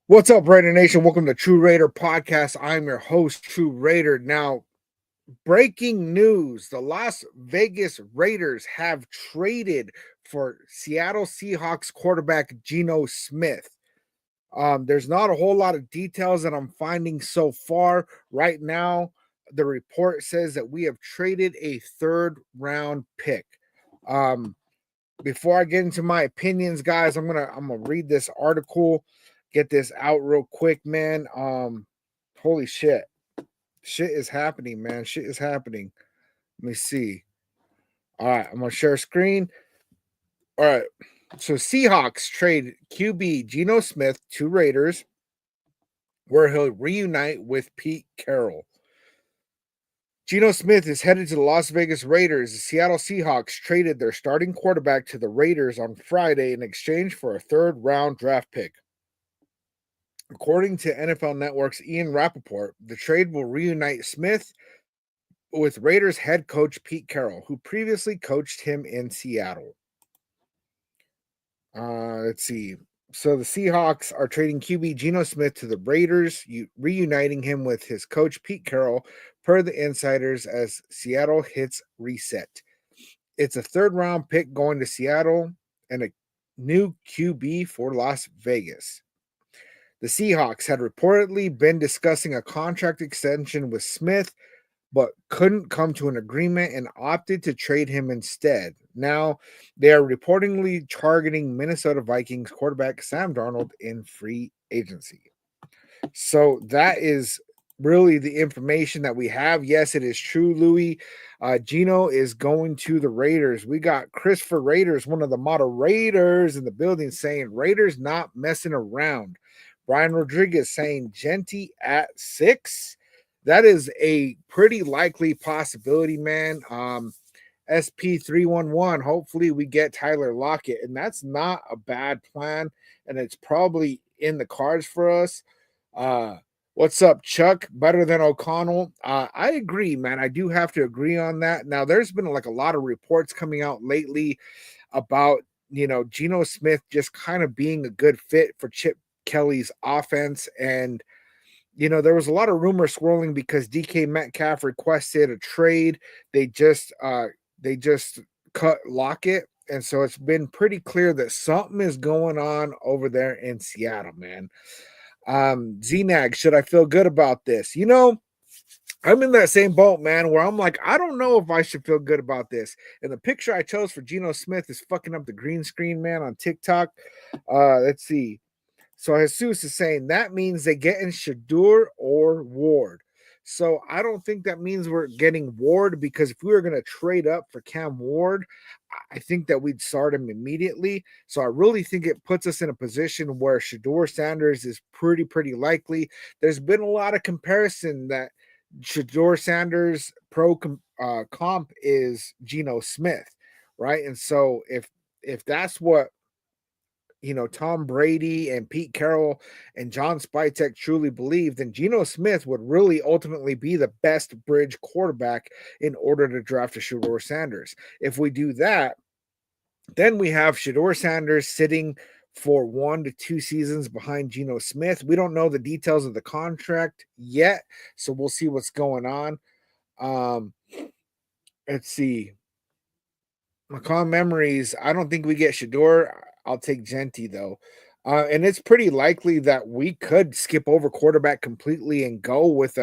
What's up, Raider Nation? Welcome to TRU Raider Podcast. I'm your host, TRU Raider. Now, breaking news. The Las Vegas Raiders have traded for Seattle Seahawks quarterback Geno Smith. There's not a whole lot of details that I'm finding so far. Right now, the report says that we have traded a third round pick. Um, Before I get into my opinions, guys, I'm gonna read this article, get this out real quick, man. Holy shit. Shit is happening, man. Shit is happening. Let me see. All right, I'm gonna share screen. All right. So Seahawks trade QB Geno Smith to Raiders, where he'll reunite with Pete Carroll. Geno Smith is headed to the Las Vegas Raiders. The Seattle Seahawks traded their starting quarterback to the Raiders on Friday in exchange for a third round draft pick. According to NFL Network's Ian Rappaport, the trade will reunite Smith with Raiders head coach Pete Carroll, who previously coached him in Seattle. Let's see. So the Seahawks are trading QB Geno Smith to the Raiders, reuniting him with his coach Pete Carroll, per the insiders, as Seattle hits reset. It's a third round pick going to Seattle and a new QB for Las Vegas. The Seahawks had reportedly been discussing a contract extension with Smith, but couldn't come to an agreement and opted to trade him instead. Now, they are reportedly targeting Minnesota Vikings quarterback Sam Darnold in free agency. So that is really the information that we have. Yes, it is true, Louis. Geno is going to the Raiders. We got Christopher Raiders, one of the moderators in the building, saying Raiders not messing around. Brian Rodriguez saying Genty at 6. That is a pretty likely possibility, man. SP311. Hopefully, we get Tyler Lockett, and that's not a bad plan, and it's probably in the cards for us. What's up, Chuck? Better than O'Connell. I agree, man. I do have to agree on that. Now, there's been like a lot of reports coming out lately about Geno Smith just kind of being a good fit for Chip Kelly's offense, and there was a lot of rumor swirling because DK Metcalf requested a trade. They just cut Lockett, and so it's been pretty clear that something is going on over there in Seattle, man. Znag, should I feel good about this? I'm in that same boat, man, where I'm like, I don't know if I should feel good about this. And the picture I chose for Geno Smith is fucking up the green screen, man, on TikTok. Let's see. So Jesus is saying that means they get in Shadur or Ward. So I don't think that means we're getting Ward, because if we were going to trade up for Cam Ward, I think that we'd start him immediately. So I really think it puts us in a position where Shadur Sanders is pretty likely. There's been a lot of comparison that Shadur Sanders comp is Geno Smith, right? And so if that's what Tom Brady and Pete Carroll and John Spytek truly believe, then Geno Smith would really ultimately be the best bridge quarterback in order to draft a Shadur Sanders. If we do that, then we have Shadur Sanders sitting for 1 to 2 seasons behind Geno Smith. We don't know the details of the contract yet, so we'll see what's going on. Let's see. McCall Memories, I don't think we get Shadur. I'll take Genty, though. And it's pretty likely that we could skip over quarterback completely and go with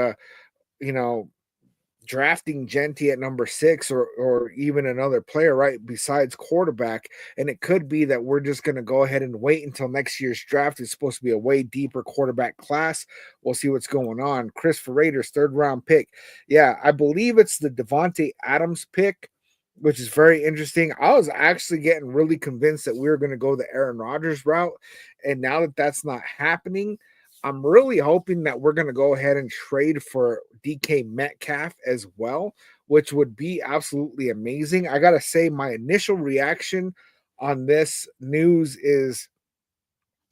drafting Genty at number 6 or even another player, right, besides quarterback. And it could be that we're just going to go ahead and wait until next year's draft. It's supposed to be a way deeper quarterback class. We'll see what's going on. Chris for Raiders, 3rd round pick. Yeah, I believe it's the Devontae Adams pick, which is very interesting. I was actually getting really convinced that we were going to go the Aaron Rodgers route. And now that that's not happening, I'm really hoping that we're going to go ahead and trade for DK Metcalf as well, which would be absolutely amazing. I got to say, my initial reaction on this news is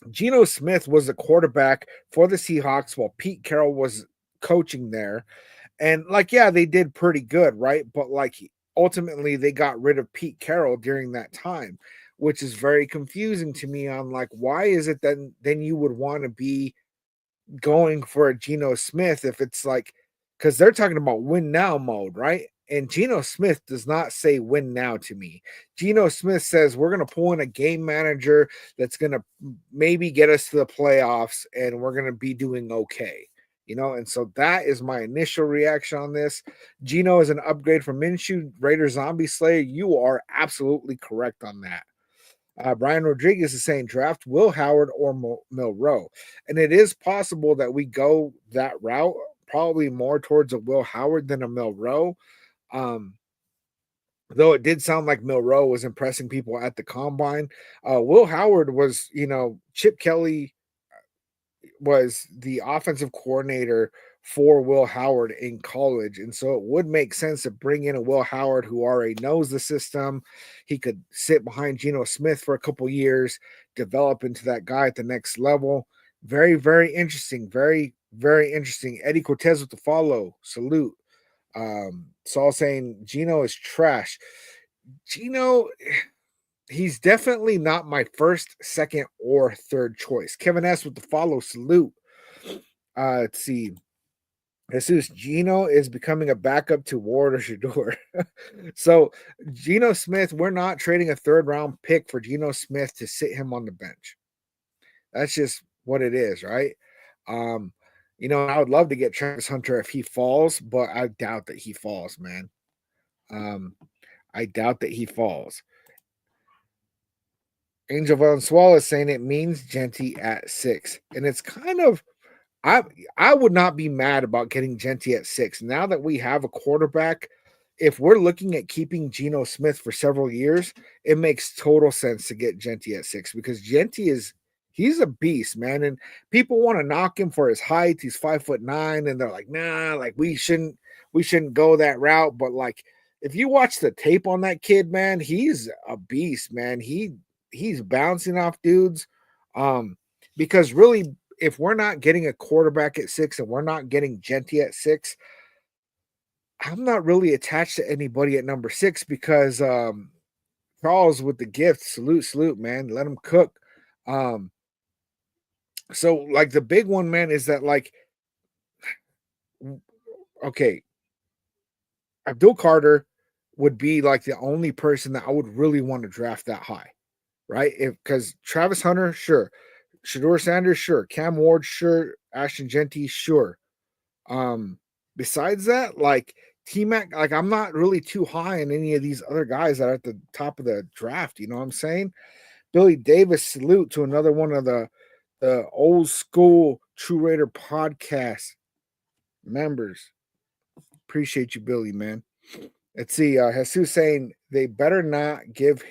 Geno Smith was the quarterback for the Seahawks while Pete Carroll was coaching there. And they did pretty good, right? But ultimately they got rid of Pete Carroll during that time, which is very confusing to me on why is it then you would want to be going for a Geno Smith if it's like, because they're talking about win now mode, right? And Geno Smith does not say win now to me. Geno Smith says we're going to pull in a game manager that's going to maybe get us to the playoffs and we're going to be doing okay. And so that is my initial reaction on this. Geno is an upgrade from Minshew, Raider Zombie Slayer. You are absolutely correct on that. Brian Rodriguez is saying draft Will Howard or Milroe. And it is possible that we go that route, probably more towards a Will Howard than a Milroe. Though it did sound like Milroe was impressing people at the combine. Will Howard was, Chip Kelly was the offensive coordinator for Will Howard in college. And so it would make sense to bring in a Will Howard who already knows the system. He could sit behind Geno Smith for a couple years, develop into that guy at the next level. Very, very interesting. Very, very interesting. Eddie Cortez with the follow. Salute. Saul saying Geno is trash. Geno, he's definitely not my first, second, or third choice. Kevin S. with the follow. Salute. Let's see. Jesus Geno is becoming a backup to Ward or Shador. So Geno Smith, we're not trading a third round pick for Geno Smith to sit him on the bench. That's just what it is, right? I would love to get Travis Hunter if he falls, but I doubt that he falls, man. I doubt that he falls. Angel Valenzuela is saying it means Genty at 6. And it's kind of, I would not be mad about getting Genty at 6. Now that we have a quarterback, if we're looking at keeping Geno Smith for several years, it makes total sense to get Genty at 6 because Genty he's a beast, man. And people want to knock him for his height. He's 5'9", and they're like, nah, like we shouldn't go that route. But like, if you watch the tape on that kid, man, he's a beast, man. He's bouncing off dudes. Because really, if we're not getting a quarterback at 6 and we're not getting Genty at 6, I'm not really attached to anybody at number 6 because Charles with the gift, salute, man. Let him cook. So like the big one, man, is that like, okay, Abdul Carter would be like the only person that I would really want to draft that high, right? Because Travis Hunter, sure. Shador Sanders, sure. Cam Ward, sure. Ashton Genty, sure. Besides that, like T-Mac, like I'm not really too high on any of these other guys that are at the top of the draft. You know what I'm saying? Billy Davis, salute to another one of the old school True Raider podcast members. Appreciate you, Billy, man. Let's see. Jesus saying they better not give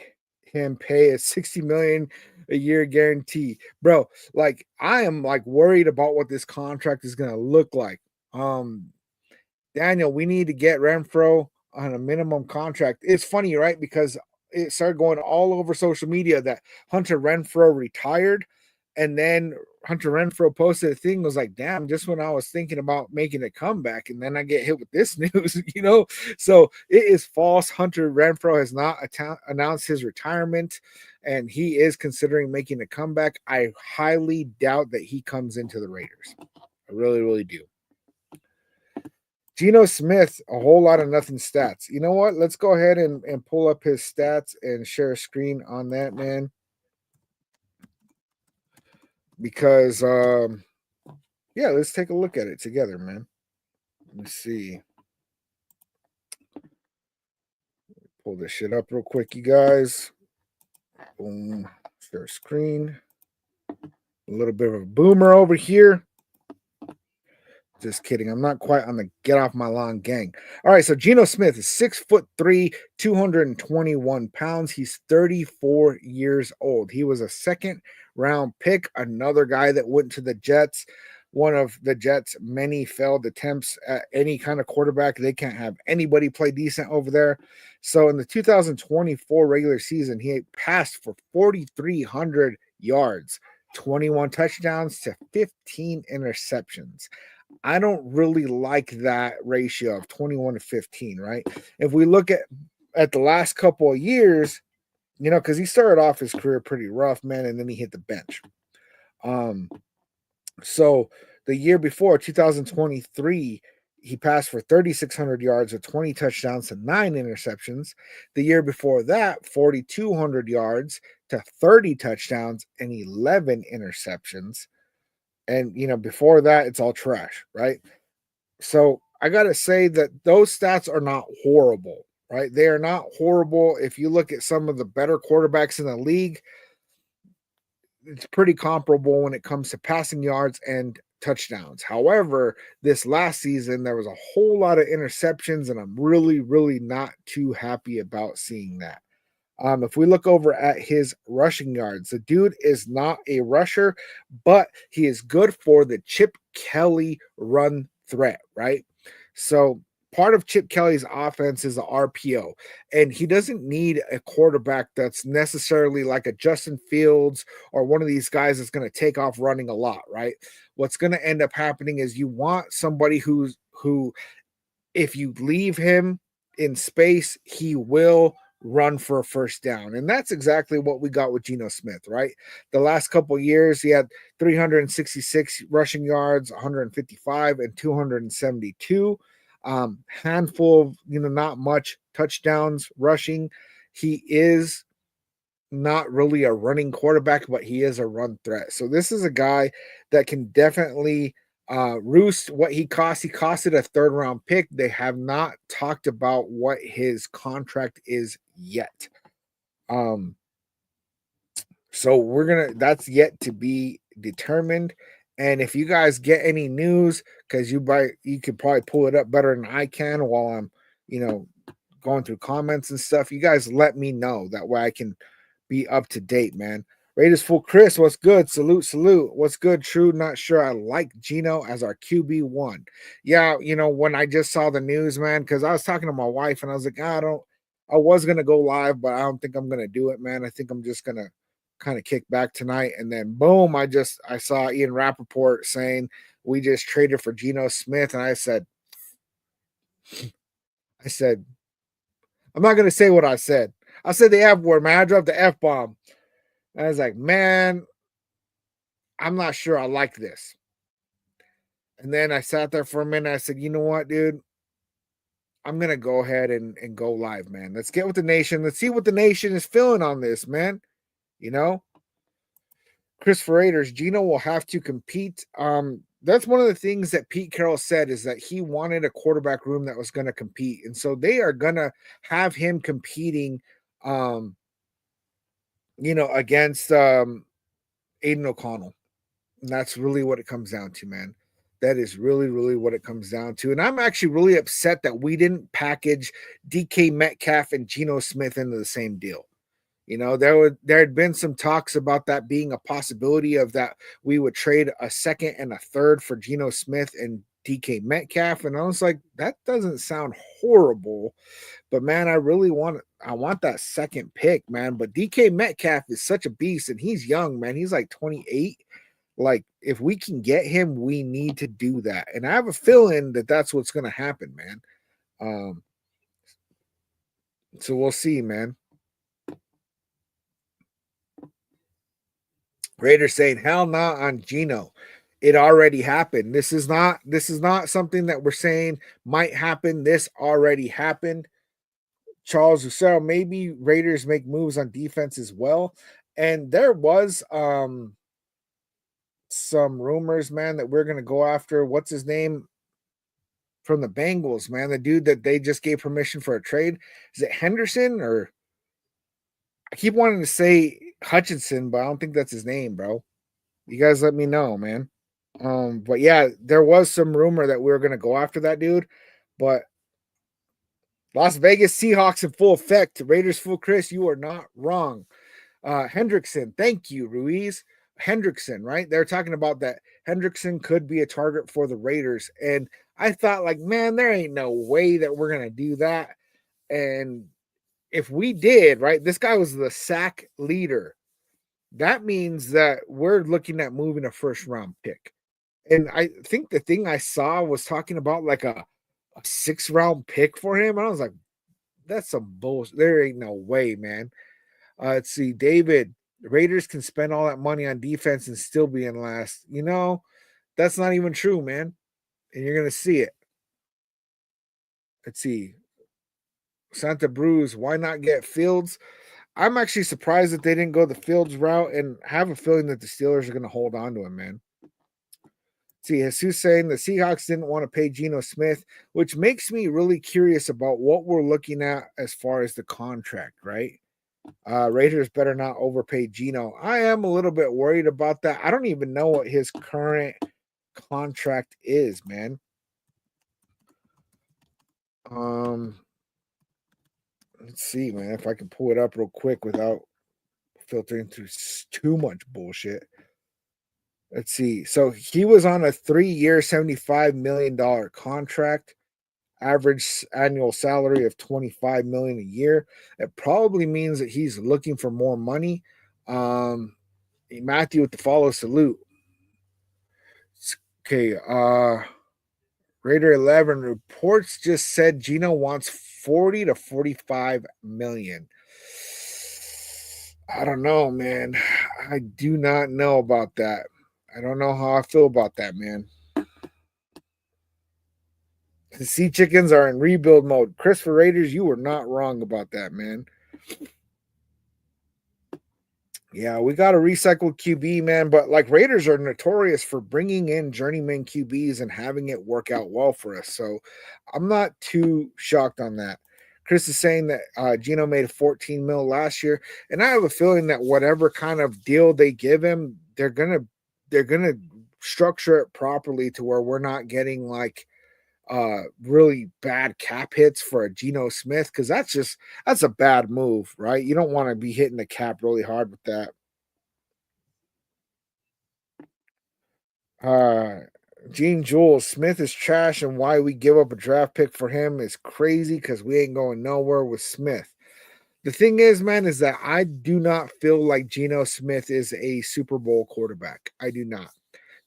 him pay a $60 million a year guarantee, bro. Like I am like worried about what this contract is gonna look like. Daniel, we need to get Renfro on a minimum contract. It's funny, right? Because it started going all over social media that Hunter Renfro retired. And then Hunter Renfro posted a thing, was like, damn, just when I was thinking about making a comeback, and then I get hit with this news, So it is false. Hunter Renfro has not announced his retirement, and he is considering making a comeback. I highly doubt that he comes into the Raiders. I really, really do. Geno Smith, a whole lot of nothing stats. You know what? Let's go ahead and pull up his stats and share a screen on that, man. Because, yeah, let's take a look at it together, man. Let me see. Pull this shit up real quick, you guys. Boom. Share screen. A little bit of a boomer over here. Just kidding. I'm not quite on the get off my lawn gang. All right, so Geno Smith is 6'3", 221 pounds. He's 34 years old. He was a second-round pick, another guy that went to the Jets. One of the Jets' many failed attempts at any kind of quarterback. They can't have anybody play decent over there. So in the 2024 regular season, he passed for 4,300 yards, 21 touchdowns to 15 interceptions. I don't really like that ratio of 21 to 15, right? If we look at the last couple of years, because he started off his career pretty rough, man, and then he hit the bench. So The year before, 2023, he passed for 3,600 yards with 20 touchdowns and 9 interceptions. The year before that, 4,200 yards to 30 touchdowns and 11 interceptions. And, before that, it's all trash, right? So I got to say that those stats are not horrible, right? They are not horrible. If you look at some of the better quarterbacks in the league, it's pretty comparable when it comes to passing yards and touchdowns. However, this last season, there was a whole lot of interceptions, and I'm really, really not too happy about seeing that. If we look over at his rushing yards, the dude is not a rusher, but he is good for the Chip Kelly run threat, right? So part of Chip Kelly's offense is the RPO, and he doesn't need a quarterback that's necessarily like a Justin Fields or one of these guys that's going to take off running a lot, right? What's going to end up happening is you want somebody who, if you leave him in space, he will run for a first down. And that's exactly what we got with Geno Smith, right? The last couple of years, he had 366 rushing yards, 155 and 272. Handful of, not much touchdowns rushing. He is not really a running quarterback, but he is a run threat. So this is a guy that can definitely roost what he cost. He costed a 3rd-round pick. They have not talked about what his contract is yet. So that's yet to be determined. And if you guys get any news, because you could probably pull it up better than I can while I'm, going through comments and stuff, you guys let me know. That way I can be up to date, man. Raiders Full Chris, what's good? Salute. What's good, True? Not sure I like Geno as our QB1. Yeah, when I just saw the news, man, because I was talking to my wife and I was like, I was going to go live, but I don't think I'm going to do it, man. I think I'm just going to kind of kick back tonight. And then boom, I saw Ian Rappaport saying we just traded for Geno Smith. And I said, I'm not going to say what I said. I said the F word, man. I dropped the F bomb. I was like, man, I'm not sure I like this. And then I sat there for a minute. I said, you know what, dude? I'm going to go ahead and go live, man. Let's get with the nation. Let's see what the nation is feeling on this, man. Chris for Raiders, Geno will have to compete. That's one of the things that Pete Carroll said, is that he wanted a quarterback room that was going to compete. And so they are going to have him competing, against Aiden O'Connell. And that's really what it comes down to, man. That is really, really what it comes down to. And I'm actually really upset that we didn't package DK Metcalf and Geno Smith into the same deal. There had been some talks about that being a possibility, of that we would trade a 2nd and a 3rd for Geno Smith and DK Metcalf. And I was like, that doesn't sound horrible. But man, I want that 2nd pick, man. But DK Metcalf is such a beast, and he's young, man. He's like 28. Like, if we can get him, we need to do that. And I have a feeling that that's what's going to happen, man. So we'll see, man. Raiders saying, hell nah on Geno. It already happened. This is not something that we're saying might happen. This already happened. Charles Lucero, maybe Raiders make moves on defense as well. And there was some rumors, man, that we're going to go after, what's his name, from the Bengals, man, the dude that they just gave permission for a trade. Is it Henderson? Or I keep wanting to say Hutchinson, but I don't think that's his name, bro. You guys let me know, man. But yeah, there was some rumor that we were going to go after that dude, but Las Vegas Seahawks in full effect. Raiders Full Chris, you are not wrong. Hendrickson, thank you, Ruiz. Hendrickson, right? They're talking about that Hendrickson could be a target for the Raiders. And I thought, like, man, there ain't no way that we're going to do that. And if we did, right, this guy was the sack leader. That means that we're looking at moving a 1st-round pick. And I think the thing I saw was talking about like a 6th-round pick for him. And I was like, that's some bullshit. There ain't no way, man. Let's see, David. The Raiders can spend all that money on defense and still be in last. That's not even true, man. And you're gonna see it. Let's see. Santa Cruz, why not get Fields? I'm actually surprised that they didn't go the Fields route and have a feeling that the Steelers are going to hold on to him, man. See, Jesus saying the Seahawks didn't want to pay Geno Smith, which makes me really curious about what we're looking at as far as the contract, right? Raiders better not overpay Geno. I am a little bit worried about that. I don't even know what his current contract is, man. Let's see, man, if I can pull it up real quick without filtering through too much bullshit. Let's see. So he was on a 3-year, $75 million contract, average annual salary of $25 million a year. It probably means that he's looking for more money. Matthew with the follow salute. Okay, Raider 11 reports just said Geno wants 40 to 45 million. I don't know, man. I do not know about that. I don't know how I feel about that, man. The Sea Chickens are in rebuild mode. Christopher Raiders, you were not wrong about that, man. Yeah, we got a recycled QB, man, but like Raiders are notorious for bringing in journeyman QBs and having it work out well for us. So I'm not too shocked on that. Chris is saying that Geno made 14 mil last year, and I have a feeling that whatever kind of deal they give him, they're gonna structure it properly to where we're not getting like really bad cap hits for a Geno Smith, because that's a bad move, right? You don't want to be hitting the cap really hard with that. Uh Gene Jules, Smith is trash, and why we give up a draft pick for him is crazy because we ain't going nowhere with Smith. The thing is, man, is that I do not feel like Geno Smith is a Super Bowl quarterback. I do not.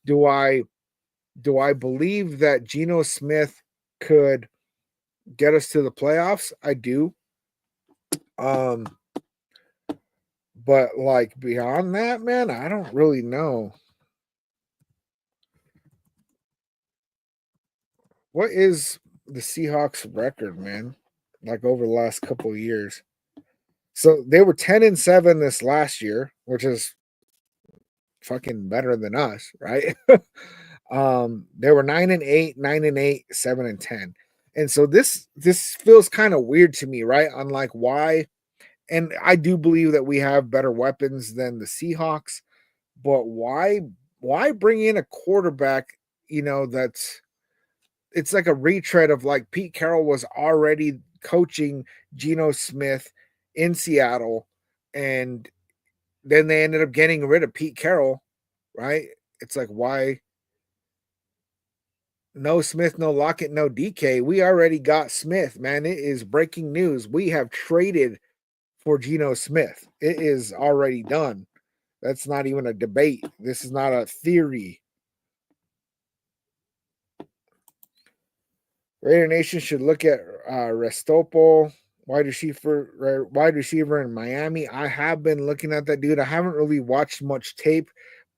Do I believe that Geno Smith could get us to the playoffs? I do. Um, but like beyond that, man, I don't really know. What is the Seahawks record, man? Like over the last couple of years. So they were 10-7 this last year, which is fucking better than us, right? They were 9-8, 9-8, 7-10. And so this feels kind of weird to me, right? On like why, and I do believe that we have better weapons than the Seahawks, but why bring in a quarterback, that's it's like a retread of like Pete Carroll was already coaching Geno Smith in Seattle, and then they ended up getting rid of Pete Carroll, right? It's like, why? No Smith, no Lockett, no DK. We already got Smith, man. It is breaking news. We have traded for Geno Smith. It is already done. That's not even a debate. This is not a theory. Raider Nation should look at Restopo, wide receiver in Miami. I have been looking at that dude. I haven't really watched much tape,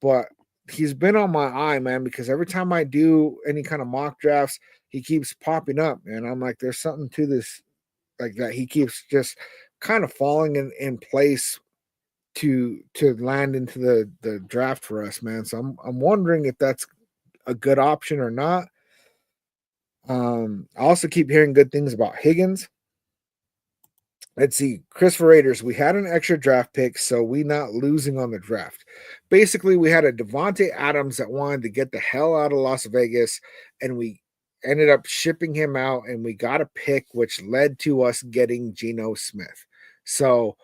but he's been on my eye, man, because every time I do any kind of mock drafts, he keeps popping up. And I'm like, there's something to this, like that. He keeps just kind of falling in place to land into the draft for us, man. So I'm wondering if that's a good option or not. I also keep hearing good things about Higgins. Let's see, Christopher Raiders. We had an extra draft pick, so we not losing on the draft. Basically, we had a Devontae Adams that wanted to get the hell out of Las Vegas, and we ended up shipping him out, and we got a pick, which led to us getting Geno Smith. So,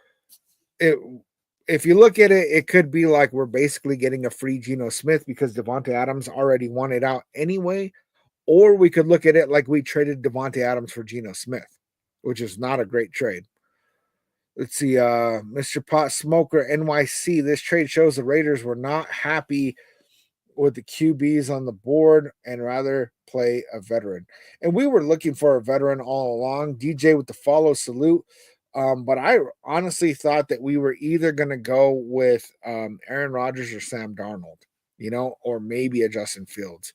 if you look at it, it could be like we're basically getting a free Geno Smith because Devontae Adams already wanted out anyway. Or we could look at it like we traded Devontae Adams for Geno Smith, which is not a great trade. Let's see, Mr. Pot Smoker NYC. This trade shows the Raiders were not happy with the QBs on the board and rather play a veteran. And we were looking for a veteran all along. DJ with the follow salute. But I honestly thought that we were either going to go with Aaron Rodgers or Sam Darnold. or maybe a Justin Fields.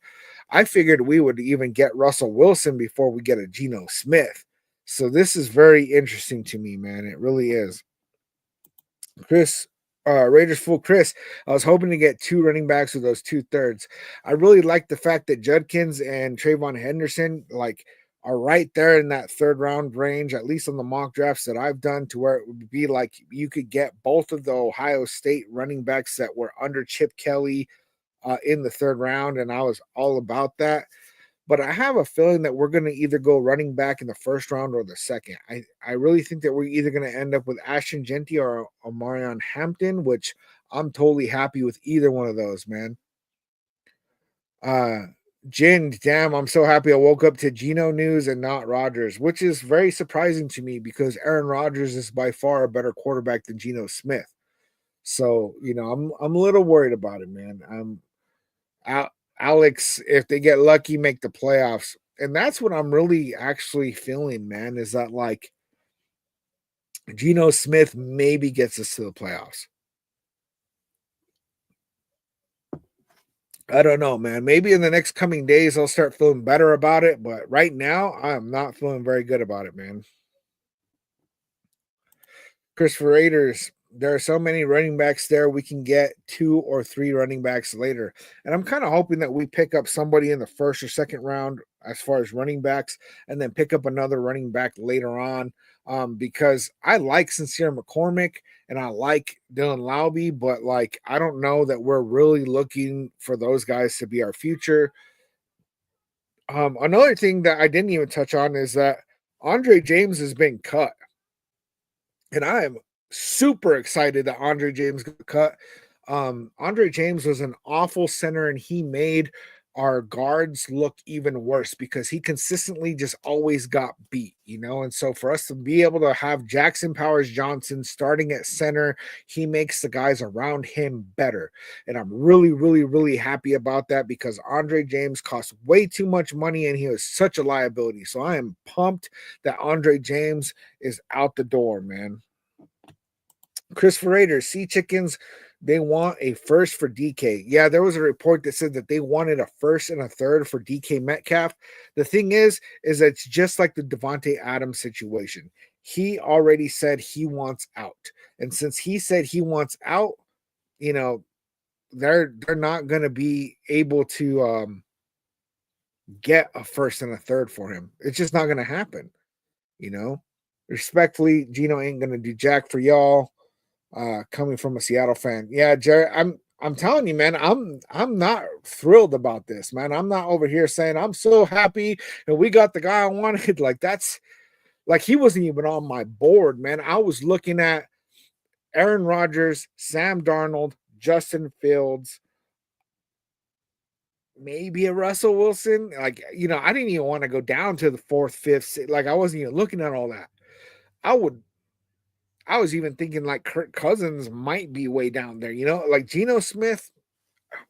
I figured we would even get Russell Wilson before we get a Geno Smith. So this is very interesting to me, man. It really is. Chris, Raiders Fool Chris, I was hoping to get two running backs with those 2/3. I really like the fact that Judkins and Trayvon Henderson are right there in that third round range, at least on the mock drafts that I've done, to where it would be like you could get both of the Ohio State running backs that were under Chip Kelly in the third round, and I was all about that. But I have a feeling that we're going to either go running back in the first round or the second. I really think that we're either going to end up with Ashton Genty or Omarion Hampton, which I'm totally happy with either one of those, man. Jin, damn, I'm so happy I woke up to Geno news and not Rodgers, which is very surprising to me because Aaron Rodgers is by far a better quarterback than Geno Smith. So, I'm a little worried about it, man. Alex, if they get lucky, make the playoffs. And that's what I'm really actually feeling, man, is that Geno Smith maybe gets us to the playoffs. I don't know, man. Maybe in the next coming days I'll start feeling better about it, but right now I'm not feeling very good about it, man. Christopher Raiders, there are so many running backs there. We can get 2 or 3 running backs later. And I'm kind of hoping that we pick up somebody in the first or second round as far as running backs and then pick up another running back later on because I like Sincere McCormick and I like Dylan Laube, but I don't know that we're really looking for those guys to be our future. Another thing that I didn't even touch on is that Andre James has been cut. And I am super excited that Andre James got cut. Andre James was an awful center, and he made our guards look even worse because he consistently just always got beat, And so for us to be able to have Jackson Powers Johnson starting at center, he makes the guys around him better. And I'm really, really, really happy about that because Andre James cost way too much money and he was such a liability. So I am pumped that Andre James is out the door, man. Christopher Raiders, Sea Chickens, they want a first for DK. Yeah, there was a report that said that they wanted a first and a third for DK Metcalf. The thing is it's just like the Devontae Adams situation. He already said he wants out. And since he said he wants out, they're not going to be able to get a first and a third for him. It's just not going to happen, Respectfully, Geno ain't going to do jack for y'all. Coming from a Seattle fan. Yeah, Jerry, I'm telling you, man, I'm not thrilled about this, man. I'm not over here saying I'm so happy that we got the guy I wanted. That's he wasn't even on my board, man. I was looking at Aaron Rodgers, Sam Darnold, Justin Fields, maybe a Russell Wilson. I didn't even want to go down to the 4th, 5th. I wasn't even looking at all that. I was even thinking Kirk Cousins might be way down there, Geno Smith.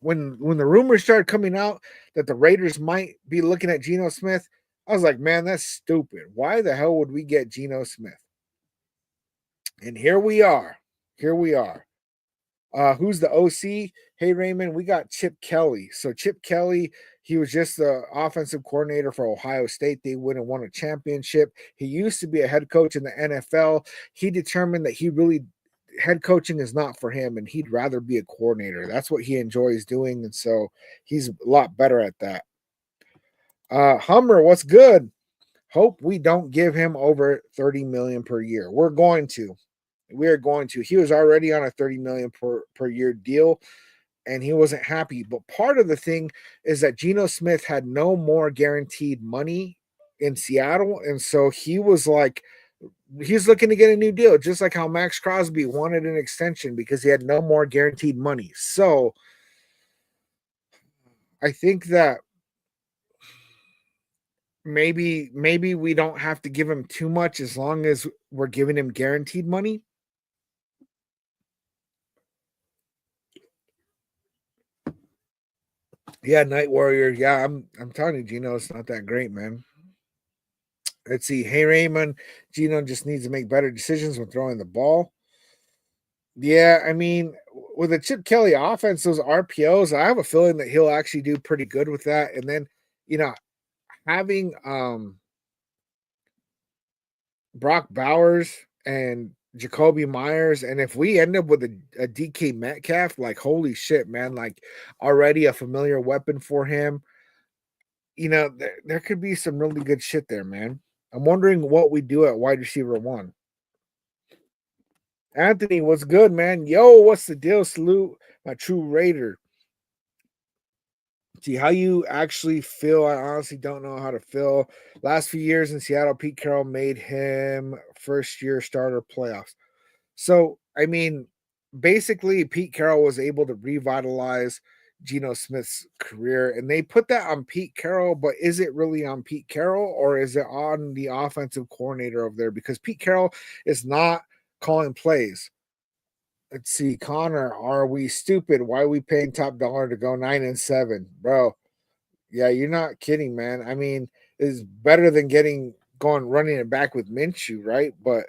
When the rumors started coming out that the Raiders might be looking at Geno Smith, I was like, man, that's stupid. Why the hell would we get Geno Smith? And here we are. Who's the OC? Hey, Raymond, we got Chip Kelly. So Chip Kelly, he was just the offensive coordinator for Ohio State. They wouldn't won a championship. He used to be a head coach in the NFL. He determined that head coaching is not for him, and he'd rather be a coordinator. That's what he enjoys doing, and so he's a lot better at that. Hummer, what's good? Hope we don't give him over $30 million per year. We're going to. He was already on a $30 million per year deal, and he wasn't happy. But part of the thing is that Geno Smith had no more guaranteed money in Seattle, and so he was he's looking to get a new deal, just like how Max Crosby wanted an extension because he had no more guaranteed money. So I think that maybe we don't have to give him too much as long as we're giving him guaranteed money. Yeah, Night Warrior. Yeah, I'm telling you, Geno, it's not that great, man. Let's see. Hey, Raymond, Geno just needs to make better decisions when throwing the ball. Yeah, I mean, with a Chip Kelly offense, those RPOs, I have a feeling that he'll actually do pretty good with that. And then, you know, having Brock Bowers and Jacoby Myers, and if we end up with a DK Metcalf, like holy shit, man, like already a familiar weapon for him. There could be some really good shit there, man. I'm wondering what we do at wide receiver one. Anthony, what's good, man? Yo, what's the deal? Salute my true Raider. See how you actually feel. I honestly don't know how to feel. Last few years in Seattle, Pete Carroll made him first year starter playoffs. So, I mean, basically, Pete Carroll was able to revitalize Geno Smith's career, and they put that on Pete Carroll. But is it really on Pete Carroll, or is it on the offensive coordinator over there? Because Pete Carroll is not calling plays. Let's see, Connor, are we stupid? Why are we paying top dollar to go 9-7, bro? Yeah, you're not kidding, man. I mean, it's better than going running it back with Minshew, right? But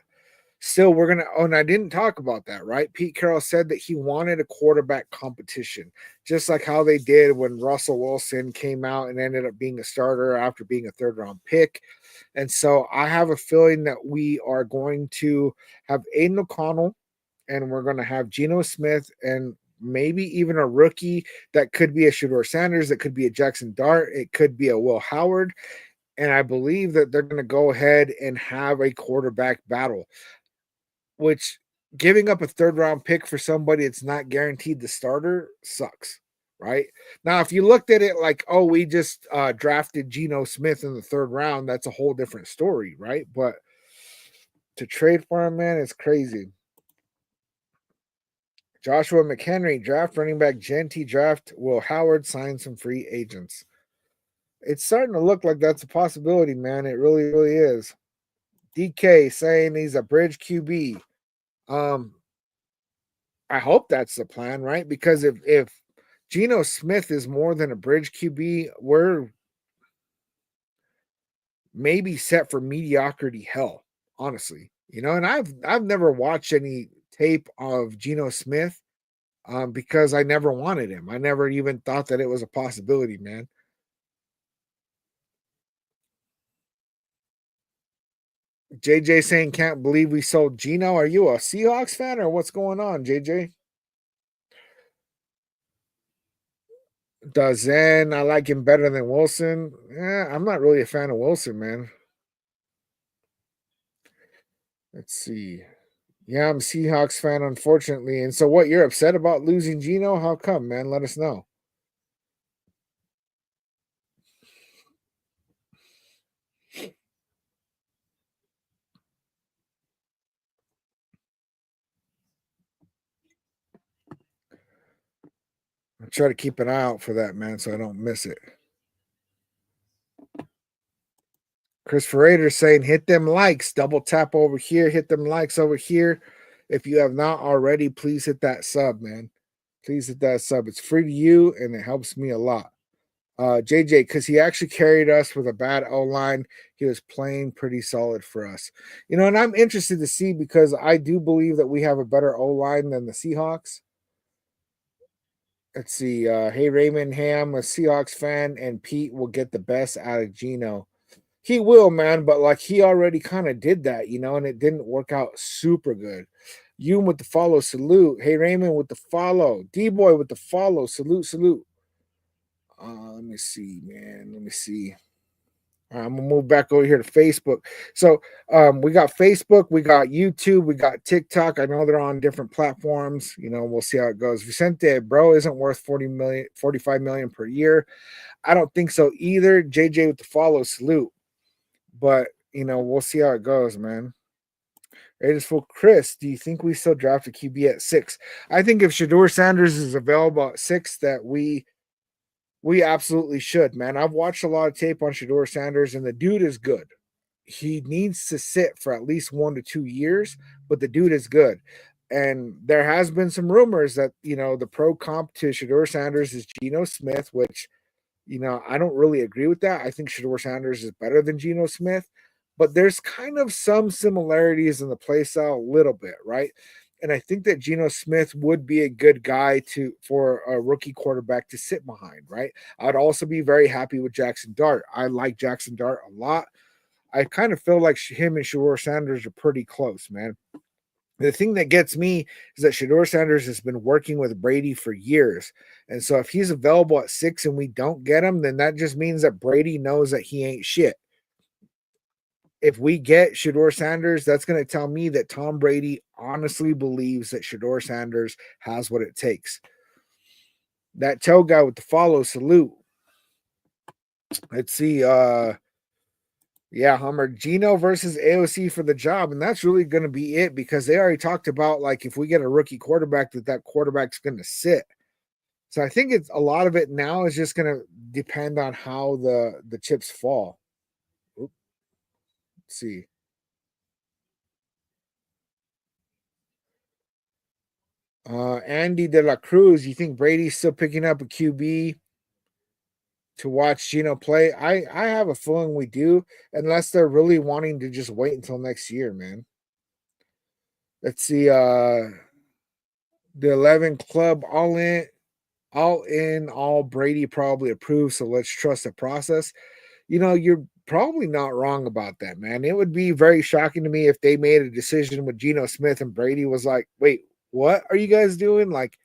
still, we're gonna. Oh, and I didn't talk about that, right? Pete Carroll said that he wanted a quarterback competition, just like how they did when Russell Wilson came out and ended up being a starter after being a third-round pick. And so I have a feeling that we are going to have Aiden O'Connell and we're going to have Geno Smith and maybe even a rookie that could be a Shedeur Sanders, that could be a Jackson Dart, it could be a Will Howard. And I believe that they're going to go ahead and have a quarterback battle, which giving up a third round pick for somebody that's not guaranteed the starter sucks. Right now, if you looked at it like, oh, we just drafted Geno Smith in the third round, that's a whole different story, right? But to trade for him, man, it's crazy. Joshua McHenry, draft running back Genty, draft Will Howard, sign some free agents. It's starting to look like that's a possibility, man. It really, really is. DK saying he's a bridge QB. I hope that's the plan, right? Because if Geno Smith is more than a bridge QB, we're maybe set for mediocrity hell, honestly. And I've never watched any tape of Geno Smith because I never wanted him. I never even thought that it was a possibility, man. JJ saying, can't believe we sold Geno. Are you a Seahawks fan or what's going on, JJ? Dozen, I like him better than Wilson. Yeah, I'm not really a fan of Wilson, man. Let's see. Yeah, I'm a Seahawks fan, unfortunately. And so, what, you're upset about losing Geno? How come, man? Let us know. I try to keep an eye out for that, man, so I don't miss it. Christopher Raider saying, hit them likes, double tap over here, hit them likes over here. If you have not already, please hit that sub, man. Please hit that sub. It's free to you and it helps me a lot. JJ, because he actually carried us with a bad O line. He was playing pretty solid for us. And I'm interested to see because I do believe that we have a better O line than the Seahawks. Let's see. Hey, Raymond Ham, a Seahawks fan, and Pete will get the best out of Geno. He will, man, but like he already kind of did that, and it didn't work out super good. You with the follow, salute. Hey, Raymond with the follow. D-Boy with the follow, salute, salute. Let me see, man. Let me see. I'm gonna move back over here to Facebook. So we got Facebook, we got YouTube, we got TikTok. I know they're on different platforms. We'll see how it goes. Vicente, bro, isn't worth 45 million per year. I don't think so either. JJ with the follow, salute. But we'll see how it goes, man. Raiders for Chris, do you think we still draft a QB at 6? I think if Shedeur Sanders is available at 6, that we absolutely should, man. I've watched a lot of tape on Shedeur Sanders, and the dude is good. He needs to sit for at least 1 to 2 years, but the dude is good. And there has been some rumors that, the pro comp to Shedeur Sanders is Geno Smith, which, I don't really agree with that. I think Shedeur Sanders is better than Geno Smith, but there's kind of some similarities in the play style a little bit, right? And I think that Geno Smith would be a good guy for a rookie quarterback to sit behind, right? I'd also be very happy with Jackson Dart. I like Jackson Dart a lot. I kind of feel like him and Shador Sanders are pretty close, man. The thing that gets me is that Shador Sanders has been working with Brady for years. And so if he's available at 6 and we don't get him, then that just means that Brady knows that he ain't shit. If we get Shador Sanders, that's going to tell me that Tom Brady honestly believes that Shador Sanders has what it takes. That tail guy with the follow salute. Let's see. Hummer, Geno versus AOC for the job. And that's really going to be it because they already talked about like if we get a rookie quarterback, that quarterback's going to sit. So I think it's a lot of it now is just going to depend on how the chips fall. Let's see. Andy De La Cruz, you think Brady's still picking up a QB to watch Geno play? I have a feeling we do, unless they're really wanting to just wait until next year, man. Let's see. The 11 club all Brady probably approved. So let's trust the process. You're probably not wrong about that, man. It would be very shocking to me if they made a decision with Geno Smith and Brady was like, wait, what are you guys doing? Like,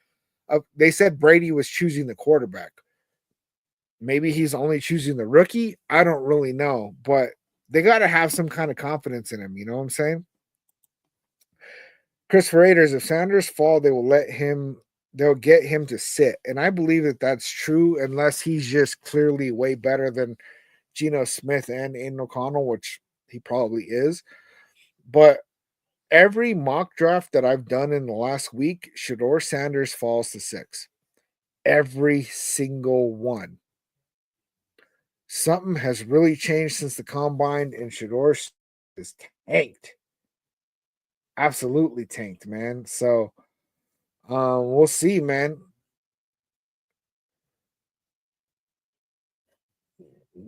they said Brady was choosing the quarterback. Maybe he's only choosing the rookie. I don't really know, but they got to have some kind of confidence in him. You know what I'm saying? Chris Raiders, if Sanders fall, they'll get him to sit. And I believe that that's true unless he's just clearly way better than Geno Smith and Aiden O'Connell, which he probably is. But every mock draft that I've done in the last week, Shador Sanders falls to 6. Every single one. Something has really changed since the combine, and Shador is tanked. Absolutely tanked, man. So we'll see, man.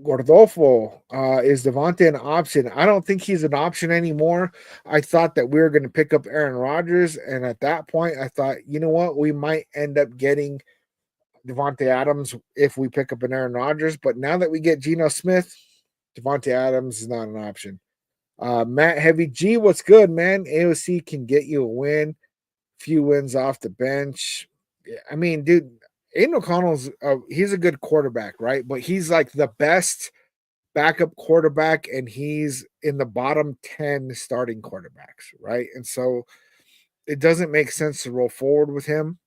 Gordolfo, is Devontae an option? I don't think he's an option anymore. I thought that we were going to pick up Aaron Rodgers, and at that point, I thought, you know what, we might end up getting Devontae Adams if we pick up an Aaron Rodgers. But now that we get Geno Smith, Devontae Adams is not an option. Matt Heavy G, what's good, man? AOC can get you a win, few wins off the bench. I mean, dude, Aiden O'Connell's he's a good quarterback, right? But he's like the best backup quarterback, and he's in the bottom 10 starting quarterbacks, right? And so it doesn't make sense to roll forward with him.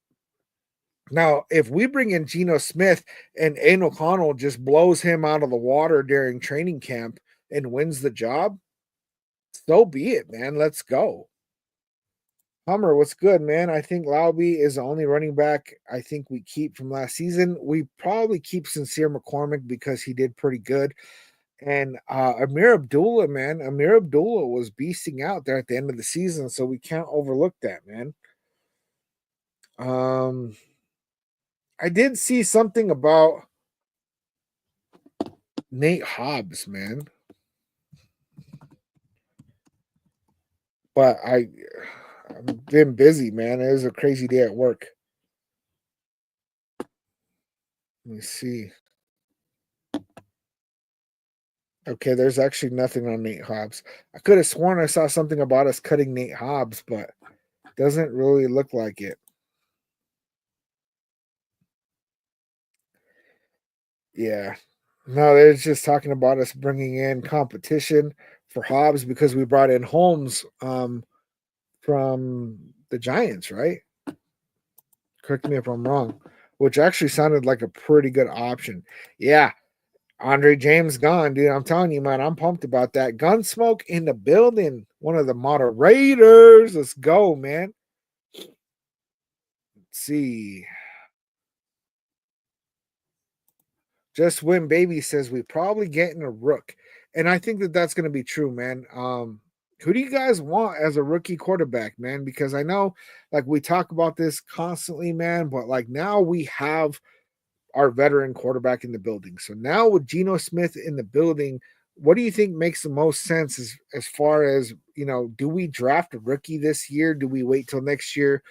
Now, if we bring in Geno Smith and Aiden O'Connell just blows him out of the water during training camp and wins the job, so be it, man. Let's go. Hummer, what's good, man? I think Lauby is the only running back I think we keep from last season. We probably keep Sincere McCormick because he did pretty good. And Amir Abdullah, man, Amir Abdullah was beasting out there at the end of the season, so we can't overlook that, man. I did see something about Nate Hobbs, man. But I've been busy, man. It was a crazy day at work. Let me see. Okay, there's actually nothing on Nate Hobbs. I could have sworn I saw something about us cutting Nate Hobbs, but doesn't really look like it. Yeah. No, they're just talking about us bringing in competition for Hobbs because we brought in Holmes from the Giants, right? Correct me if I'm wrong, which actually sounded like a pretty good option. Yeah. Andre James gone, dude. I'm telling you, man, I'm pumped about that. Gunsmoke in the building. One of the moderators. Let's go, man. Let's see. Just Win Baby says we probably getting a rook. And I think that that's going to be true, man. Who do you guys want as a rookie quarterback, man? Because I know, like, we talk about this constantly, man, but like now we have our veteran quarterback in the building. So now with Geno Smith in the building, what do you think makes the most sense as far as, do we draft a rookie this year? Do we wait till next year?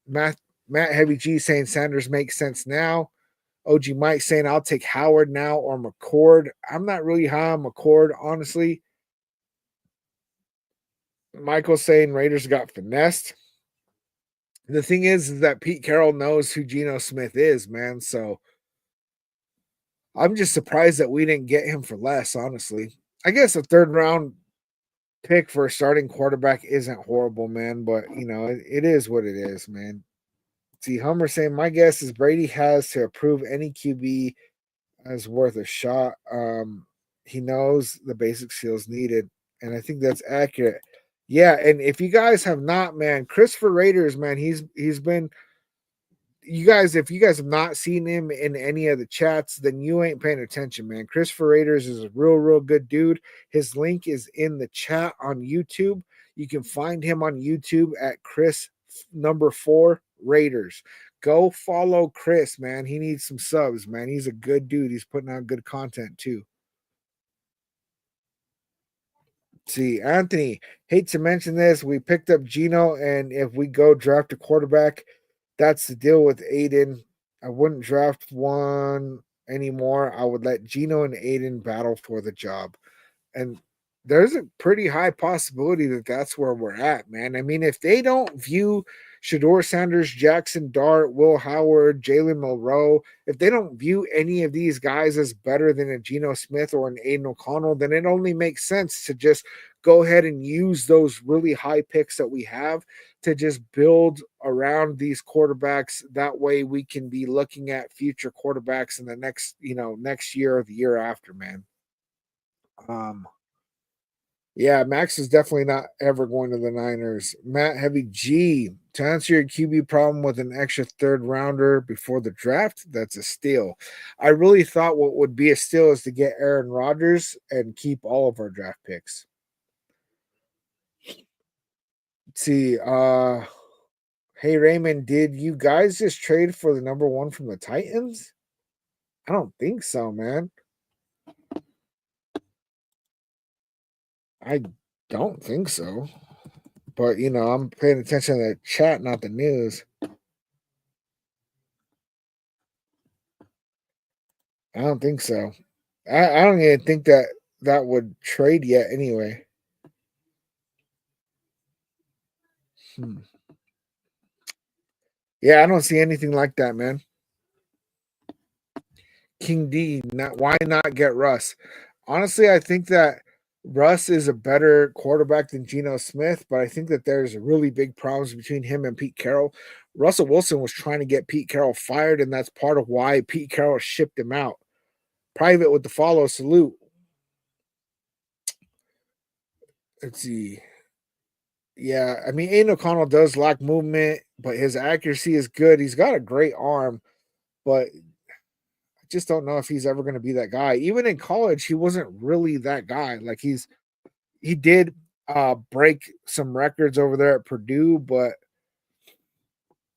Matt Heavy G saying Sanders makes sense now. OG Mike saying I'll take Howard now or McCord. I'm not really high on McCord, honestly. Michael saying Raiders got finessed. The thing is that Pete Carroll knows who Geno Smith is, man. So I'm just surprised that we didn't get him for less, honestly. I guess a third round pick for a starting quarterback isn't horrible, man, but it is what it is, man. See, Hummer saying my guess is Brady has to approve any QB as worth a shot. He knows the basic skills needed, and I think that's accurate. Yeah, and if you guys have not, man, Christopher Raiders, man, he's been if you guys have not seen him in any of the chats, then you ain't paying attention, man. Christopher Raiders is a real good dude. His link is in the chat on YouTube. You can find him on YouTube at Chris number 4 Raiders. Go follow Chris, man. He needs some subs, man. He's a good dude. He's putting out good content too. See, Anthony, hate to mention this. We picked up Geno, and if we go draft a quarterback, that's the deal with Aiden. I wouldn't draft one anymore. I would let Geno and Aiden battle for the job. And there's a pretty high possibility that that's where we're at, man. I mean, if they don't view Shador Sanders, Jackson Dart, Will Howard, Jalen Milroe, if they don't view any of these guys as better than a Geno Smith or an Aiden O'Connell, then it only makes sense to just go ahead and use those really high picks that we have to just build around these quarterbacks. That way we can be looking at future quarterbacks in the next year or the year after, man. Yeah, Max is definitely not ever going to the Niners. Matt Heavy G, to answer your QB problem with an extra third rounder before the draft, that's a steal. I really thought what would be a steal is to get Aaron Rodgers and keep all of our draft picks. Let's see, hey Raymond, did you guys just trade for the number 1 from the Titans? I don't think so, man. I don't think so. But I'm paying attention to the chat, not the news. I don't think so. I don't even think that would trade yet anyway. Hmm. Yeah, I don't see anything like that, man. King D, why not get Russ? Honestly, I think that Russ is a better quarterback than Geno Smith, but I think that there's really big problems between him and Pete Carroll. Russell Wilson was trying to get Pete Carroll fired, and that's part of why Pete Carroll shipped him out. Private with the follow salute. Let's see. Yeah, I mean, Aiden O'Connell does lack movement, but his accuracy is good. He's got a great arm, but I just don't know if he's ever going to be that guy. Even in college, he wasn't really that guy. Like he did break some records over there at Purdue, but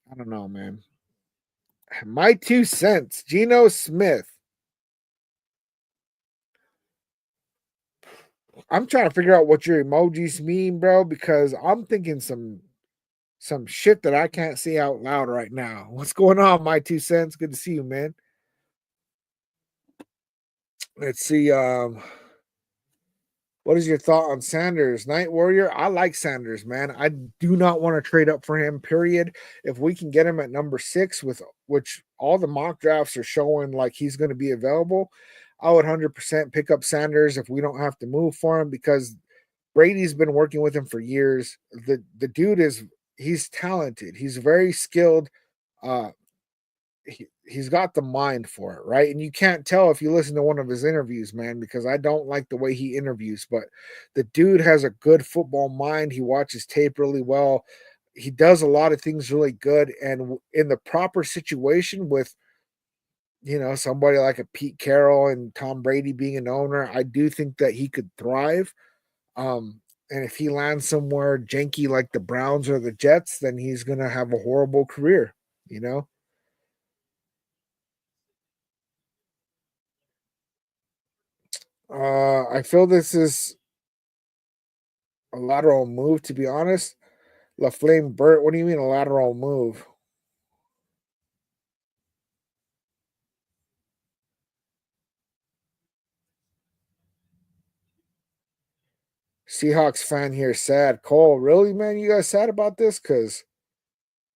I don't know, man. My 2 cents, Geno Smith. I'm trying to figure out what your emojis mean, bro, because I'm thinking some shit that I can't say out loud right now. What's going on, my 2 cents? Good to see you, man. Let's see. What is your thought on Sanders? Night Warrior? I like Sanders, man. I do not want to trade up for him, period. If we can get him at number 6, with which all the mock drafts are showing like he's going to be available, I would 100% pick up Sanders if we don't have to move for him, because Brady's been working with him for years. The dude he's talented. He's very skilled. Uh he's got the mind for it, right? And you can't tell if you listen to one of his interviews, man, because I don't like the way he interviews, but the dude has a good football mind. He watches tape really well. He does a lot of things really good, and in the proper situation with somebody like a Pete Carroll and Tom Brady being an owner, I do think that he could thrive. And if he lands somewhere janky like the Browns or the Jets, then he's gonna have a horrible career, you know. I feel this is a lateral move, to be honest. La Flame Burt, what do you mean a lateral move? Seahawks fan here sad. Cole, really, man? You guys sad about this? Because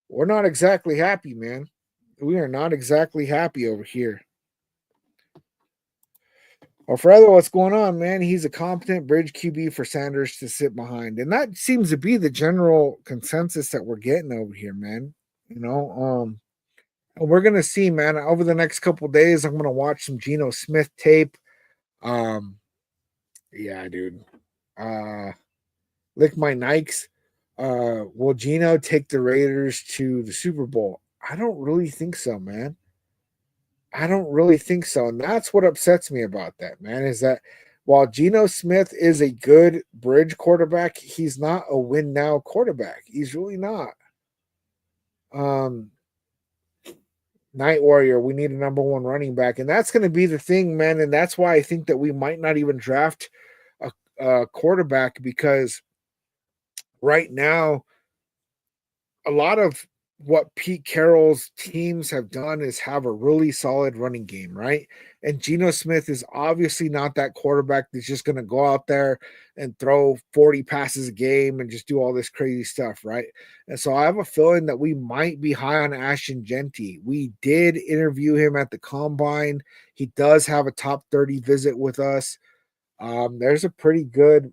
we're not exactly happy, man. We are not exactly happy over here. Alfredo, what's going on, man? He's a competent bridge QB for Sanders to sit behind. And that seems to be the general consensus that we're getting over here, man. You know, we're gonna see, man. Over the next couple days, I'm gonna watch some Geno Smith tape. Um, yeah, dude. Uh lick my Nikes. Will Geno take the Raiders to the Super Bowl? I don't really think so, man. I don't really think so. And that's what upsets me about that, man, is that while Geno Smith is a good bridge quarterback, he's not a win now quarterback. He's really not. Um, Night Warrior, we need a number one running back. And that's going to be the thing, man. And that's why I think that we might not even draft a quarterback because right now, a lot of what Pete Carroll's teams have done is have a really solid running game, right? And Geno Smith is obviously not that quarterback that's just going to go out there and throw 40 passes a game and just do all this crazy stuff, right? And so I have a feeling that we might be high on Ashton Genty. We did interview him at the combine. He does have a top 30 visit with us. There's a pretty good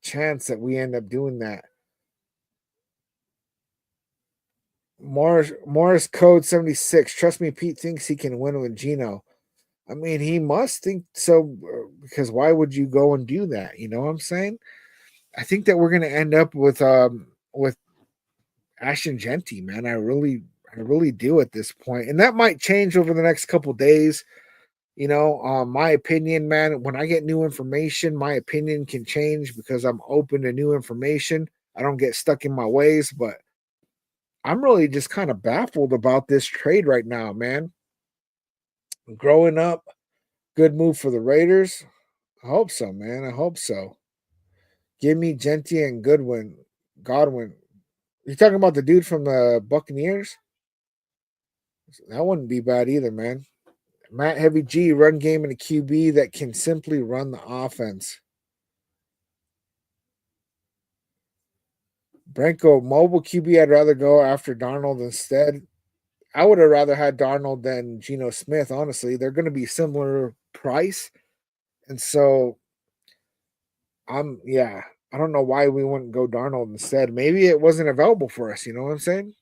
chance that we end up doing that. Morris code 76. Trust me, Pete thinks he can win with Geno. I mean, he must think so because why would you go and do that? You know what I'm saying? I think that we're gonna end up with Ashton Genty, man. I really do at this point. And that might change over the next couple days. You know, my opinion, man, when I get new information, my opinion can change because I'm open to new information. I don't get stuck in my ways, but I'm really just kind of baffled about this trade right now, man. Growing up, good move for the Raiders. I hope so, man. I hope so. Give me Genty and Godwin. You talking about the dude from the Buccaneers? That wouldn't be bad either, man. Matt Heavy G, run game and a QB that can simply run the offense. Branko, mobile QB, I'd rather go after Darnold instead. I would have rather had Darnold than Geno Smith, honestly. They're going to be similar price. And so yeah, I don't know why we wouldn't go Darnold instead. Maybe it wasn't available for us. You know what I'm saying?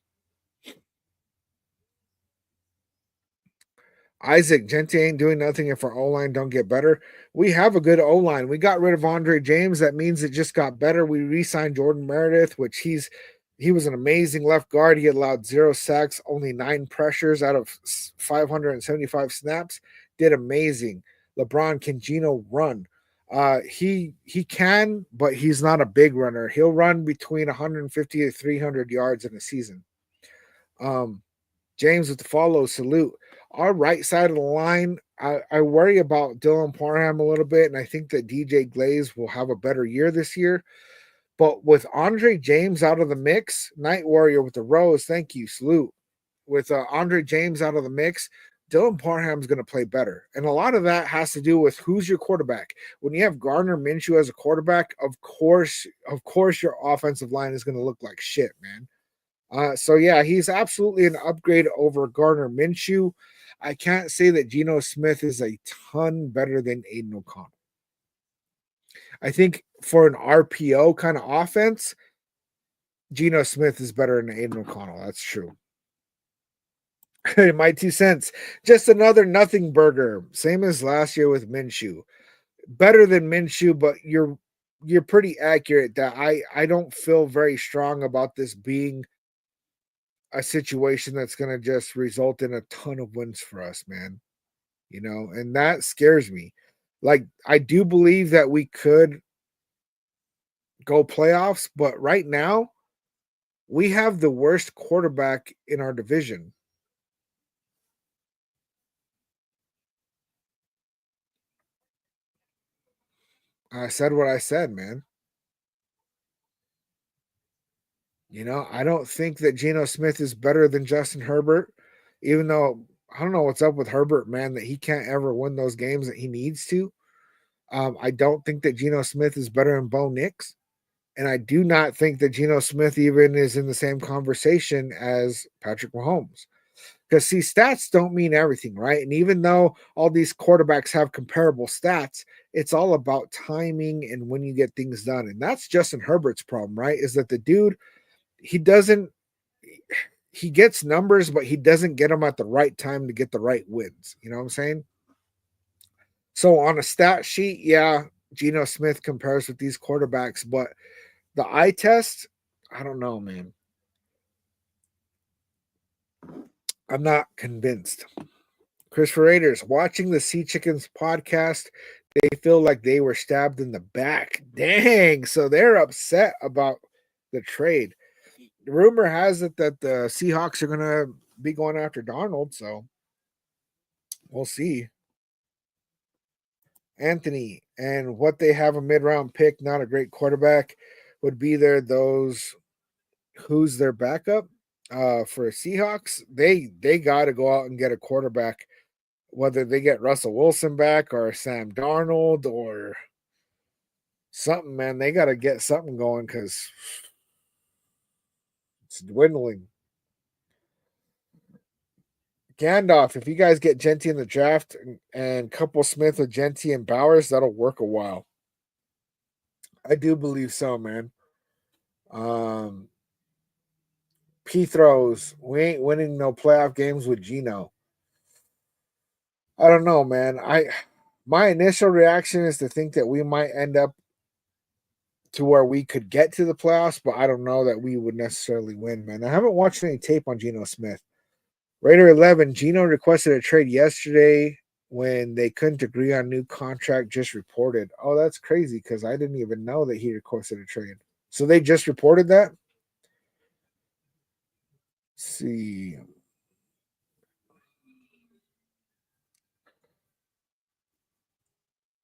Isaac, Gente ain't doing nothing if our O line don't get better. We have a good O line. We got rid of Andre James. That means it just got better. We re-signed Jordan Meredith, which he was an amazing left guard. He allowed 0 sacks, only 9 pressures out of 575 snaps. Did amazing. LeBron, can Geno run? He can, but he's not a big runner. He'll run between 150 to 300 yards in a season. Um, James with the follow salute. Our right side of the line, I worry about Dylan Parham a little bit, and I think that DJ Glaze will have a better year this year. But with Andre James out of the mix, Night Warrior with the Rose, thank you, salute. With Andre James out of the mix, Dylan Parham's going to play better. And a lot of that has to do with who's your quarterback. When you have Gardner Minshew as a quarterback, of course, your offensive line is going to look like shit, man. So yeah, he's absolutely an upgrade over Gardner Minshew. I can't say that Geno Smith is a ton better than Aiden O'Connell. I think for an RPO kind of offense, Geno Smith is better than Aiden O'Connell. That's true. My 2 cents. Just another nothing burger. Same as last year with Minshew. Better than Minshew, but you're pretty accurate that I don't feel very strong about this being a situation that's going to just result in a ton of wins for us, man. You know, and that scares me. Like, I do believe that we could go playoffs, but right now, we have the worst quarterback in our division. I said what I said, man. I don't think that Geno Smith is better than Justin Herbert, even though I don't know what's up with Herbert, man, that he can't ever win those games that he needs to. I don't think that Geno Smith is better than Bo Nix. And I do not think that Geno Smith even is in the same conversation as Patrick Mahomes. Because, see, stats don't mean everything, right? And even though all these quarterbacks have comparable stats, it's all about timing and when you get things done. And that's Justin Herbert's problem, right? Is that the dude, he doesn't, he gets numbers, but he doesn't get them at the right time to get the right wins. You know what I'm saying? So on a stat sheet, yeah, Geno Smith compares with these quarterbacks, but the eye test, I don't know, man. I'm not convinced. Christopher Raiders, watching the Sea Chickens podcast, they feel like they were stabbed in the back. Dang. So they're upset about the trade. The rumor has it that the Seahawks are going to be going after Darnold. So we'll see. Anthony, and what they have a mid-round pick, not a great quarterback, would be there. Those who's their backup for Seahawks? They got to go out and get a quarterback, whether they get Russell Wilson back or Sam Darnold or something. Man, they got to get something going because it's dwindling. Gandalf, if you guys get Genty in the draft and couple Smith with Genty and Bowers, that'll work a while. I do believe so, man. Um, P throws. We ain't winning no playoff games with Geno. I don't know, man. My initial reaction is to think that we might end up to where we could get to the playoffs, but I don't know that we would necessarily win, man. I haven't watched any tape on Geno Smith. Raider 11, Geno requested a trade yesterday when they couldn't agree on new contract, just reported. Oh, that's crazy because I didn't even know that he requested a trade. So they just reported that? Let's see.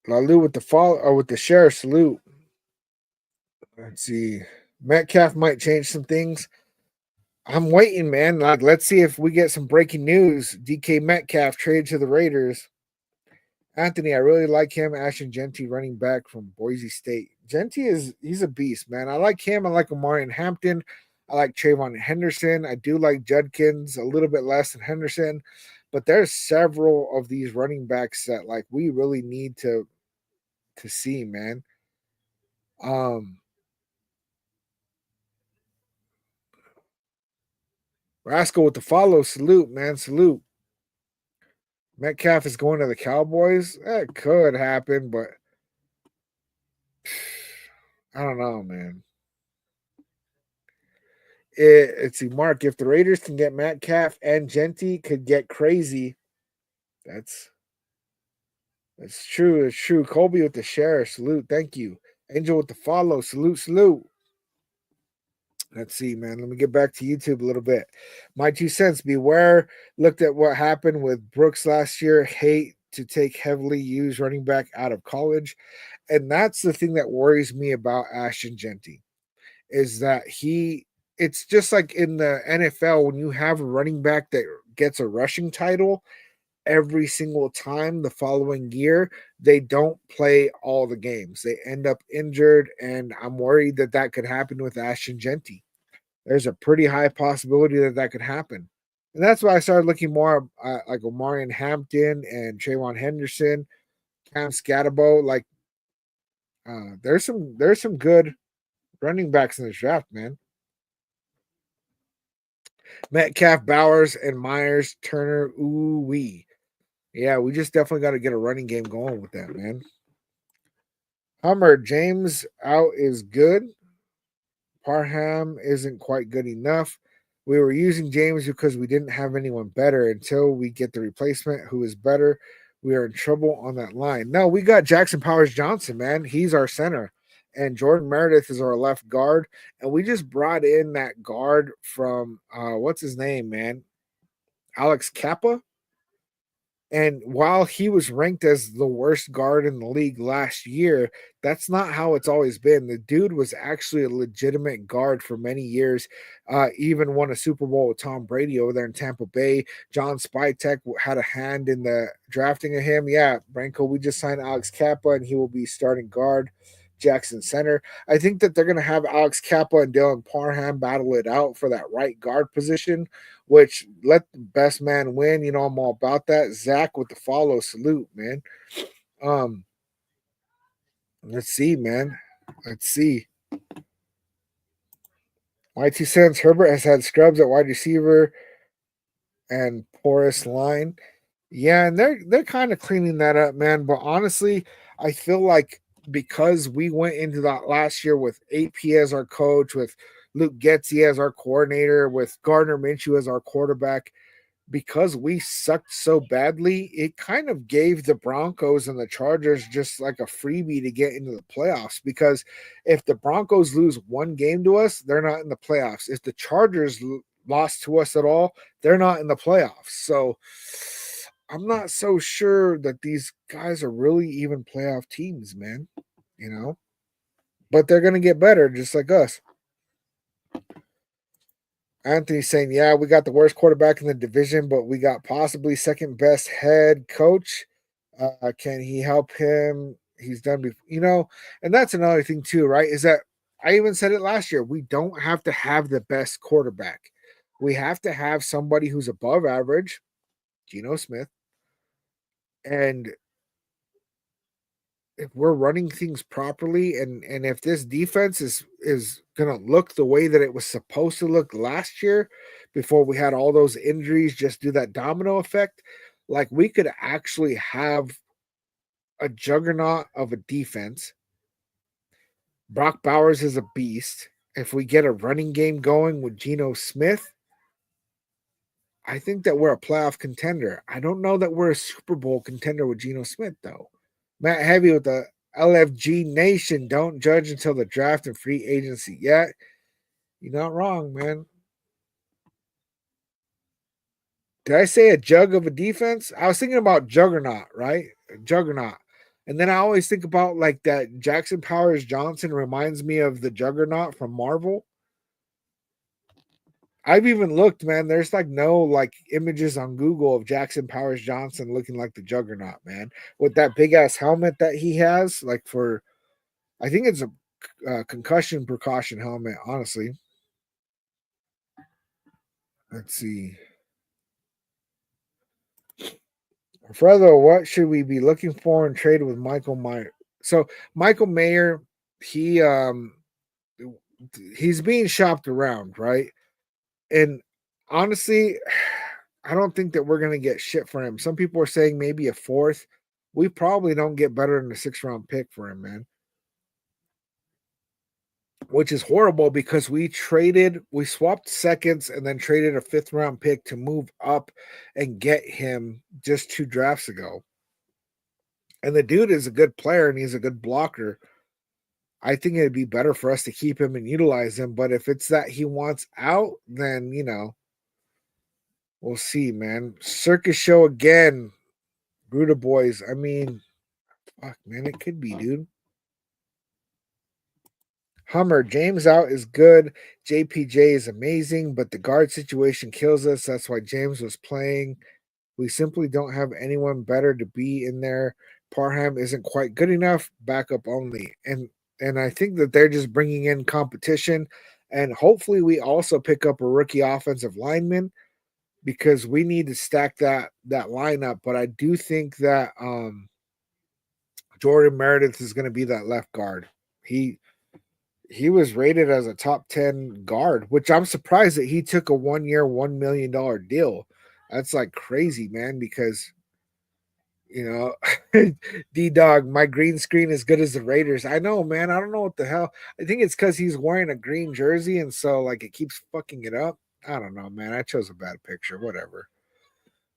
Lalu with the fall or with the share salute. Let's see. Metcalf might change some things. I'm waiting, man. Like, let's see if we get some breaking news. DK Metcalf traded to the Raiders. Anthony, I really like him. Ashton Genty, running back from Boise State. Genty he's a beast, man. I like him. I like Omarion Hampton. I like Trayvon Henderson. I do like Judkins a little bit less than Henderson, but there's several of these running backs that like we really need to see, man. Rascal with the follow. Salute, man. Salute. Metcalf is going to the Cowboys. That could happen, but I don't know, man. Let's see, Mark. If the Raiders can get Metcalf and Genty, could get crazy. That's true. It's true. Colby with the share. Salute. Thank you. Angel with the follow. Salute. Salute. Let's see, man. Let me get back to YouTube a little bit. My 2 cents. Beware. Looked at what happened with Brooks last year. Hate to take heavily used running back out of college. And that's the thing that worries me about Ashton Genty is that it's just like in the NFL when you have a running back that gets a rushing title every single time the following year, they don't play all the games. They end up injured, and I'm worried that that could happen with Ashton Genty. There's a pretty high possibility that that could happen. And that's why I started looking more like Omarion Hampton and Trayvon Henderson, Cam Scatterbo. Like, there's some good running backs in this draft, man. Metcalf, Bowers, and Myers, Turner, ooh wee. Yeah, we just definitely got to get a running game going with that, man. Hummer, James out is good. Parham isn't quite good enough. We were using James because we didn't have anyone better until we get the replacement who is better. We are in trouble on that line. No, we got Jackson Powers Johnson, man. He's our center. And Jordan Meredith is our left guard. And we just brought in that guard from what's his name, man? Alex Kappa. And while he was ranked as the worst guard in the league last year, that's not how it's always been. The dude was actually a legitimate guard for many years. Even won a Super Bowl with Tom Brady over there in Tampa Bay. John Spytek had a hand in the drafting of him. Yeah, Branko, we just signed Alex Kappa, and he will be starting guard. Jackson Center. I think that they're going to have Alex Kappa and Dylan Parham battle it out for that right guard position, which let the best man win. You know, I'm all about that. Zach with the follow salute, man. Um, let's see, man. Let's see. My 2 cents. Herbert has had scrubs at wide receiver and porous line. Yeah, and they're kind of cleaning that up, man. But honestly, I feel like because we went into that last year with AP as our coach, with Luke Getzey as our coordinator, with Gardner Minshew as our quarterback, because we sucked so badly, it kind of gave the Broncos and the Chargers just like a freebie to get into the playoffs. Because if the Broncos lose one game to us, they're not in the playoffs. If the Chargers lost to us at all, they're not in the playoffs. So I'm not so sure that these guys are really even playoff teams, man. You know, but they're going to get better just like us. Anthony's saying, yeah, we got the worst quarterback in the division, but we got possibly second best head coach. Can he help him? He's done before, and that's another thing too, right? Is that I even said it last year. We don't have to have the best quarterback. We have to have somebody who's above average, Geno Smith. And if we're running things properly and if this defense is going to look the way that it was supposed to look last year before we had all those injuries just do that domino effect, like we could actually have a juggernaut of a defense. Brock Bowers is a beast. If we get a running game going with Geno Smith, I think that we're a playoff contender. I don't know that we're a Super Bowl contender with Geno Smith though. Matt Heavy with the LFG Nation. Don't judge until the draft and free agency. Yeah, you're not wrong, man. Did I say a jug of a defense? I was thinking about juggernaut, right? A juggernaut. And then I always think about like that Jackson Powers Johnson reminds me of the juggernaut from Marvel. I've even looked, man. There's like no like images on Google of Jackson Powers Johnson looking like the juggernaut, man, with that big ass helmet that he has, like for I think it's a concussion precaution helmet, honestly. Let's see. Fredo, what should we be looking for in trade with Michael Mayer? So Michael Mayer, he he's being shopped around, right? And honestly, I don't think that we're gonna get shit for him. Some people are saying maybe a fourth. We probably don't get better than a 6th round pick for him, man. Which is horrible because we swapped seconds and then traded a 5th round pick to move up and get him just 2 drafts ago. And the dude is a good player and he's a good blocker. I think it'd be better for us to keep him and utilize him. But if it's that he wants out, then, we'll see, man. Circus show again. Bruta boys. I mean, fuck, man, it could be, dude. Hummer, James out is good. JPJ is amazing, but the guard situation kills us. That's why James was playing. We simply don't have anyone better to be in there. Parham isn't quite good enough. Backup only. And I think that they're just bringing in competition. And hopefully we also pick up a rookie offensive lineman because we need to stack that lineup. But I do think that Jordan Meredith is going to be that left guard. He was rated as a top 10 guard, which I'm surprised that he took a 1-year, $1 million deal. That's like crazy, man, because, D Dog, my green screen is good as the Raiders. I know, man. I don't know what the hell. I think it's because he's wearing a green jersey, and so like it keeps fucking it up. I don't know, man. I chose a bad picture. Whatever.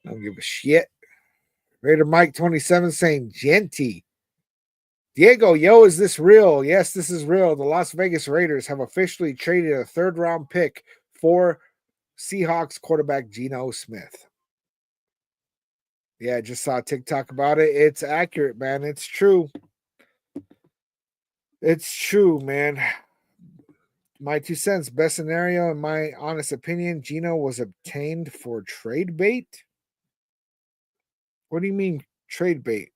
I don't give a shit. Raider Mike 27 saying Genty. Diego, yo, is this real? Yes, this is real. The Las Vegas Raiders have officially traded a 3rd-round pick for Seahawks quarterback Geno Smith. Yeah, I just saw TikTok about it. It's accurate, man. It's true. It's true, man. My 2 cents. Best scenario, in my honest opinion, Geno was obtained for trade bait. What do you mean trade bait?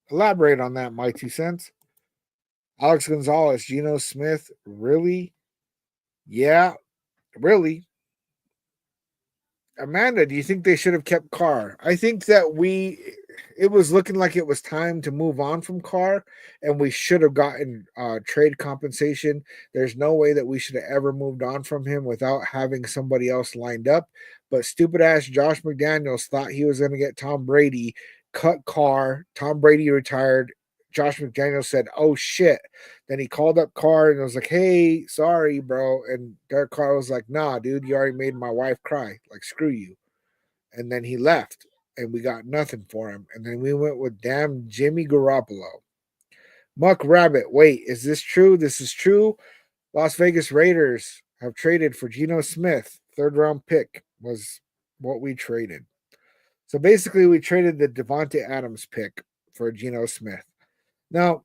Elaborate on that, my 2 cents. Alex Gonzalez, Geno Smith, really? Yeah, really. Amanda, do you think they should have kept Carr? I think that it was looking like it was time to move on from Carr, and we should have gotten trade compensation. There's no way that we should have ever moved on from him without having somebody else lined up. But stupid ass Josh McDaniels thought he was going to get Tom Brady, cut Carr. Tom Brady retired. Josh McDaniels said, "Oh shit." Then he called up Carr and was like, "Hey, sorry, bro." And Derek Carr was like, "Nah, dude, you already made my wife cry. Like, screw you." And then he left, and we got nothing for him. And then we went with damn Jimmy Garoppolo. Muck Rabbit, wait, is this true? This is true. Las Vegas Raiders have traded for Geno Smith. Third round pick was what we traded. So basically, we traded the Devontae Adams pick for Geno Smith. Now,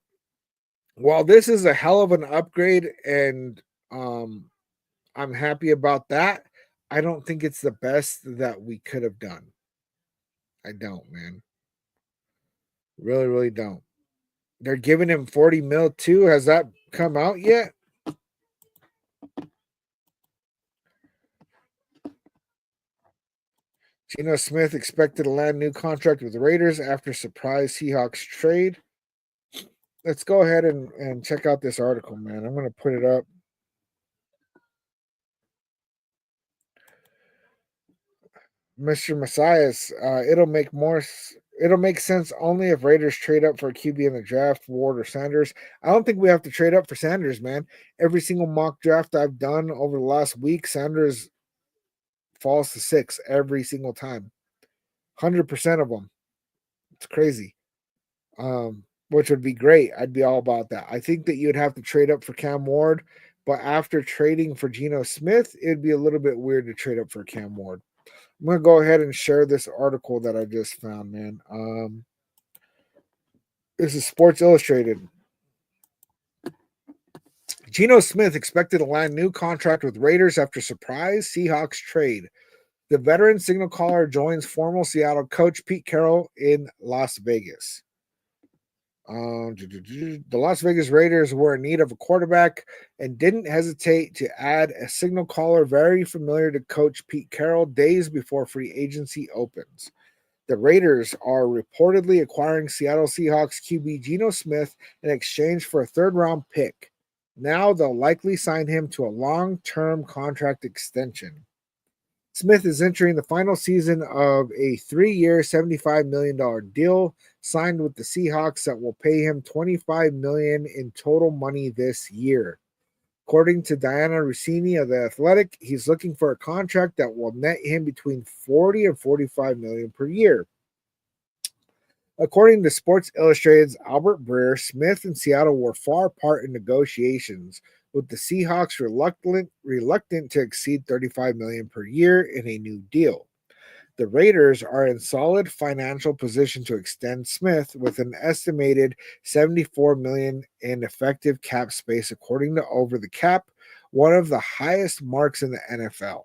while this is a hell of an upgrade and I'm happy about that, I don't think it's the best that we could have done. I don't, man. Really, really don't. They're giving him 40 mil too. Has that come out yet? Geno Smith expected to land new contract with the Raiders after surprise Seahawks trade. Let's go ahead and check out this article, man. I'm going to put it up. Mr. Messias, it'll make sense only if Raiders trade up for a QB in the draft, Ward or Sanders. I don't think we have to trade up for Sanders, man. Every single mock draft I've done over the last week, Sanders falls to 6 every single time. 100% of them. It's crazy. Which would be great. I'd be all about that. I think that you'd have to trade up for Cam Ward, but after trading for Geno Smith, it'd be a little bit weird to trade up for Cam Ward. I'm gonna go ahead and share this article that I just found, man. This is Sports Illustrated. Geno Smith expected to land new contract with Raiders after surprise Seahawks trade. The veteran signal caller joins former Seattle coach Pete Carroll in Las Vegas. The Las Vegas Raiders were in need of a quarterback and didn't hesitate to add a signal caller very familiar to coach Pete Carroll days before free agency opens. The Raiders are reportedly acquiring Seattle Seahawks QB Geno Smith in exchange for a third-round pick. Now they'll likely sign him to a long-term contract extension. Smith is entering the final season of a 3-year, $75 million deal signed with the Seahawks that will pay him $25 million in total money this year. According to Diana Rossini of The Athletic, he's looking for a contract that will net him between 40 and 45 million per year. According to Sports Illustrated's Albert Breer, Smith and Seattle were far apart in negotiations, with the Seahawks reluctant to exceed 35 million per year in a new deal. The Raiders are in solid financial position to extend Smith with an estimated 74 million in effective cap space according to Over the Cap, one of the highest marks in the NFL.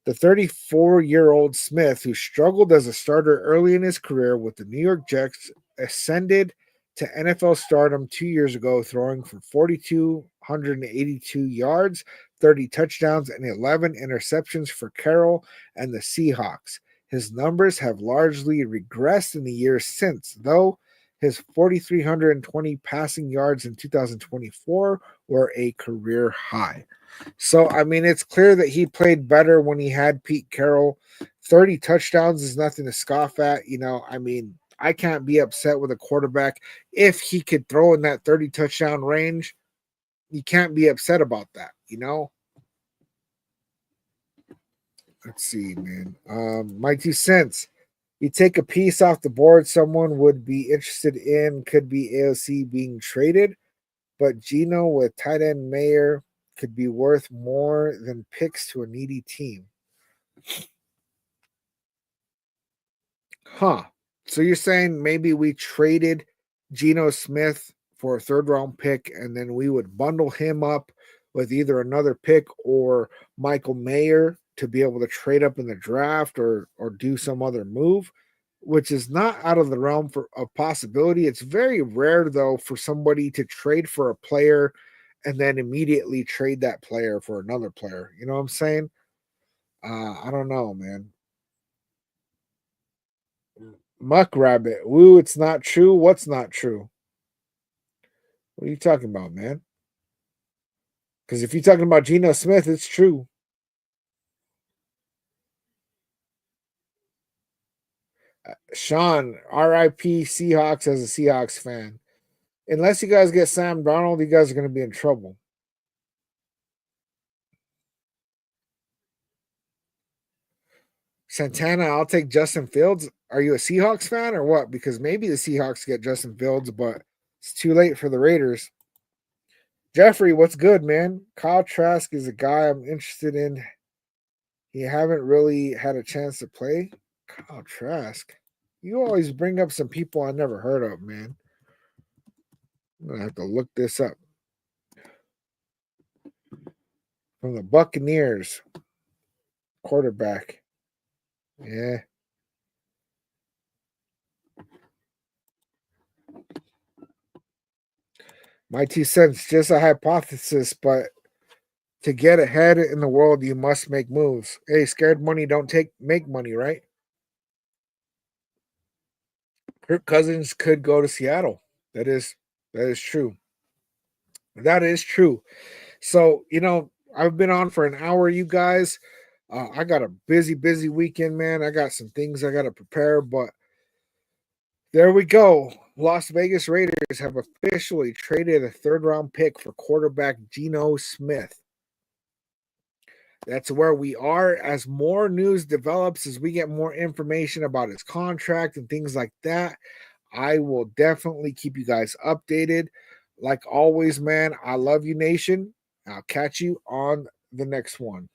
The 34-year-old Smith, who struggled as a starter early in his career with the New York Jets, ascended to NFL stardom 2 years ago, throwing for 4,282 yards, 30 touchdowns, and 11 interceptions for Carroll and the Seahawks. His numbers have largely regressed in the years since, though his 4,320 passing yards in 2024 were a career high. So, I mean, it's clear that he played better when he had Pete Carroll. 30 touchdowns is nothing to scoff at. I mean, I can't be upset with a quarterback if he could throw in that 30 touchdown range. You can't be upset about that. Let's see, man. My 2 cents. You take a piece off the board someone would be interested in, could be AOC being traded, but Geno with tight end Mayer could be worth more than picks to a needy team. Huh. So you're saying maybe we traded Geno Smith for a third round pick and then we would bundle him up with either another pick or Michael Mayer to be able to trade up in the draft or do some other move, which is not out of the realm for a possibility. It's very rare though for somebody to trade for a player and then immediately trade that player for another player. You know what I'm saying? I don't know, man. Muck rabbit. Woo, it's not true. What's not true? What are you talking about, man? Because if you're talking about Geno Smith, it's true. Sean, RIP Seahawks as a Seahawks fan. Unless you guys get Sam Darnold, you guys are going to be in trouble. Santana, I'll take Justin Fields. Are you a Seahawks fan or what? Because maybe the Seahawks get Justin Fields, but it's too late for the Raiders. Jeffrey, what's good, man? Kyle Trask is a guy I'm interested in. He haven't really had a chance to play. Kyle Trask. You always bring up some people I never heard of, man. I'm gonna have to look this up. From the Buccaneers, quarterback. Yeah. My 2 cents, just a hypothesis, but to get ahead in the world, you must make moves. Hey, scared money don't make money, right? Kirk Cousins could go to Seattle. That is true. That is true. So, I've been on for an hour, you guys. I got a busy weekend, man. I got some things I got to prepare, but there we go. Las Vegas Raiders have officially traded a third round pick for quarterback Geno Smith. That's where we are. As more news develops, as we get more information about his contract and things like that, I will definitely keep you guys updated. Like always, man, I love you, nation. I'll catch you on the next one.